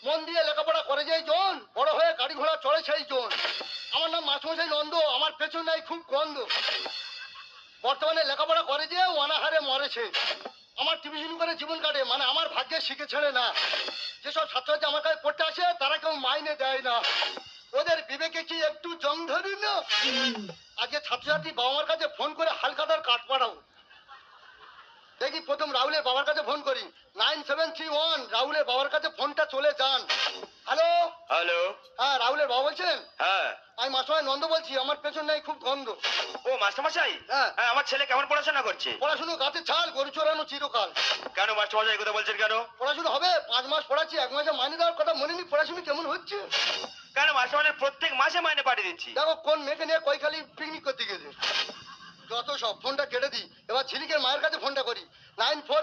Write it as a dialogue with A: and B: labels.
A: মন দিয়ে লেখাপড়া করে যেই জন, বড় হয়ে গাড়ি ঘোড়া চড়ে সেই জন। আমার নাম মাসমশাই নন্দ, আমার পেছন নাই খুব গন্ধ। বর্তমানে লেখাপড়া করে যে অনাহারে মরেছে। আমার টিউশন করে জীবন কাটে, মানে আমার ভাগ্যে শিখে ছেড়ে না। যেসব ছাত্রছাত্রী আমার কাছে পড়তে আসে তারা কেউ মাইনে দেয় না। ওদের বিবেকে কি একটু জং ধরি না? আজকে ছাত্রছাত্রী বাবা মার কাছে ফোন করে হালখাতার কাঠ পাঠাও। দেখি প্রথম রাহুলের বাবার কাছে ফোন করি। 9731 রাহুলের বাবার কাছে ফোনটা চলে যান। Hello
B: hello.
A: হ্যাঁ, রাহুলের বাবা বলছেন?
B: হ্যাঁ,
A: আমি মাসময় নন্দ বলছি, আমার পেছন নাই খুব গন্ধ।
B: ও মাস্টারমশাই।
A: হ্যাঁ।
B: হ্যাঁ, আমার ছেলে কেমন পড়াশোনা করছে?
A: পড়াশুনো গাছে ছাল, গরু চড়ানো চিরকাল।
B: কেন মাস্টারমশাই কথা বলছেন কেন?
A: পড়াশুনো হবে, 5 মাস পড়াচ্ছি, 1 মাসে মাইনে দেওয়ার কথা মনে নেই। পড়াশুনো কেমন হচ্ছে?
B: কেন মাস্টারমশাই প্রত্যেক মাসে মাইনে পাঠিয়ে দিচ্ছি।
A: দেখো কোন মেয়েকে নিয়ে কৈখালি পিকনিক করতে গেছে। যত সব, ফোনটা কেটে দিই। এবার ঝিলিকের মায়ের কাছে ফোনটা করি। 94